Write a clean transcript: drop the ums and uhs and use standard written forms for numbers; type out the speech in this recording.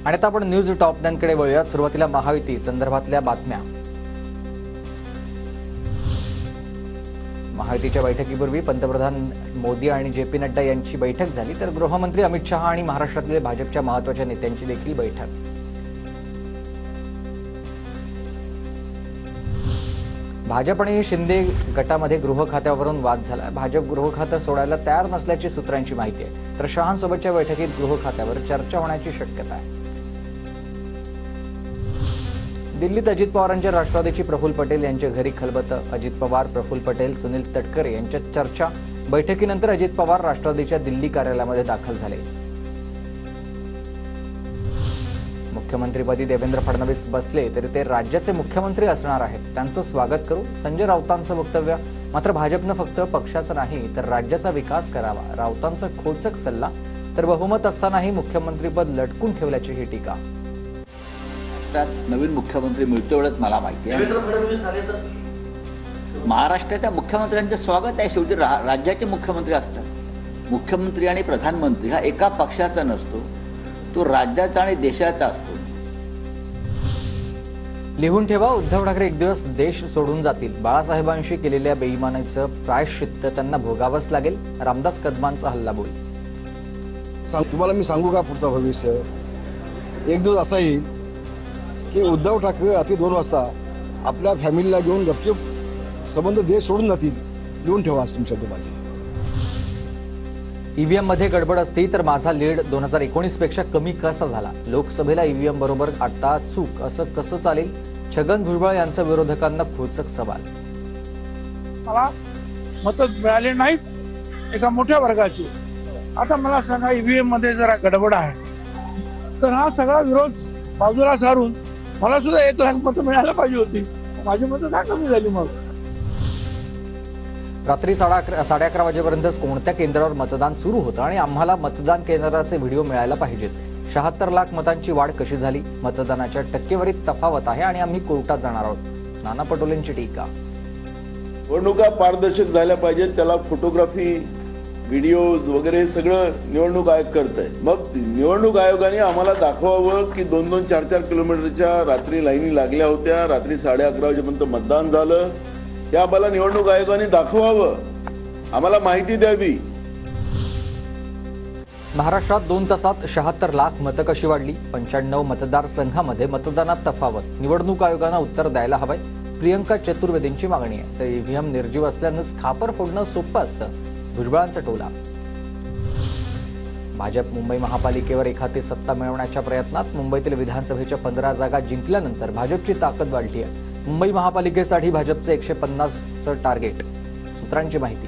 आणि आता आपण न्यूज टॉप 10 कडे वळूयात। सुरुवातीला महायुती संदर्भातल्या बातम्या। महायुतीच्या बैठकीपूर्वी पंतप्रधान मोदी आणि जे पी नड्डा यांची बैठक झाली, तर गृहमंत्री अमित शहा आणि महाराष्ट्रातले भाजपच्या महत्त्वाच्या नेत्यांची देखील बैठक। भाजप आणि शिंदे गटामध्ये गृह खात्यावरून वाद झाला। भाजप गृह खातं सोडायला तयार नसल्याची सूत्रांची माहिती आहे, तर शहांसोबतच्या बैठकीत गृह खात्यावर चर्चा होण्याची शक्यता आहे। दिल्लीत अजित पवारांच्या राष्ट्रवादीची प्रफुल्ल पटेल यांच्या घरी खलबतं। अजित पवार, प्रफुल्ल पटेल, सुनील तटकरे यांच्यात चर्चा। बैठकीनंतर अजित पवार राष्ट्रवादीच्या दिल्ली कार्यालयामध्ये दाखल झाले। मुख्यमंत्रीपदी देवेंद्र फडणवीस बसले तरी ते राज्याचे मुख्यमंत्री असणार आहेत, त्यांचं स्वागत करू, संजय राऊतांचं वक्तव्य। मात्र भाजपनं फक्त पक्षाचा नाही तर राज्याचा विकास करावा, राऊतांचा खोचक सल्ला। तर बहुमत असतानाही मुख्यमंत्रीपद लटकून ठेवल्याची ही टीका। नवीन मुख्यमंत्री मिळतो एवढंच मला माहिती आहे। महाराष्ट्राच्या मुख्यमंत्र्यांचं स्वागत आहे। शेवटी राज्याचे मुख्यमंत्री असतात। मुख्यमंत्री आणि प्रधानमंत्री हा एका पक्षाचा नसतो, तो राज्याचा आणि देशाचा असतो। लिहून ठेवा, उद्धव ठाकरे एक दिवस देश सोडून जातील। बाळासाहेबांशी केलेल्या बेईमानीचं प्रायश्चित्त त्यांना भोगावंच लागेल। रामदास कदमांचा हल्लाबोल। तुम्हाला मी सांगू का पुढचं भविष्य? एक दिवस असा येईल की उद्धव ठाकरे रात्री 2 वाजता आपल्या फॅमिलीला घेऊन गपचूप संबंध देश सोडून जातील। लिहून ठेवा तुमच्या माझे। ईव्हीएम मध्ये गडबड असती तर माझा लीड 2019 पेक्षा कमी कसा झाला? लोकसभेला ईव्हीएम बरोबर आता चूक, असं कसं चालेल? छगन भुजबळ यांचा विरोधकांना खोचक सवाल। मला मत मिळाले नाहीत एका मोठ्या वर्गाची। आता मला सांगा, ईव्हीएम मध्ये जरा गडबड आहे तर हा सगळा विरोध बाजूला सारून मला सुद्धा 1 लाख मतं मिळायला पाहिजे होती। माझी मतं का कमी झाली? मग रात्री 11:30 वाजेपर्यंतच कोणत्या केंद्रावर मतदान सुरू होतं आणि आम्हाला मतदान केंद्राचे व्हिडिओ मिळायला पाहिजेत। 76 लाख मतांची वाढ कशी झाली? मतदानाच्या टक्केवारीत तफावत आहे आणि आम्ही कोर्टात जाणार आहोत। नाना पटोलेंची टीका। निवडणुका पारदर्शक झाल्या पाहिजेत, त्याला फोटोग्राफी, व्हिडिओज वगैरे सगळं निवडणूक आयोग करतंय। मग निवडणूक आयोगाने आम्हाला दाखवावं की 2-2, 4-4 किलोमीटरच्या रात्री लाईनी लागल्या होत्या, रात्री 11:30 वाजेपर्यंत मतदान झालं। हे आम्हाला निवडणूक आयोगाने दाखवावं, आम्हाला माहिती द्यावी। महाराष्ट्रात 2 तासात 76 लाख मतं कशी वाढली? 95 मतदारसंघामध्ये मतदानात तफावत। निवडणूक आयोगानं उत्तर द्यायला हवंय, प्रियंका चतुर्वेदींची मागणी आहे। तर ईव्हीएम निर्जीव असल्यानंच खापर फोडणं सोपं असतं, भुजबळांचा टोला। भाजप मुंबई महापालिकेवर एखादी सत्ता मिळवण्याच्या प्रयत्नात। मुंबईतील विधानसभेच्या 15 जागा जिंकल्यानंतर भाजपची ताकद वाढली आहे। मुंबई महापालिकेसाठी भाजपचे 150चं टार्गेट, सूत्रांची माहिती।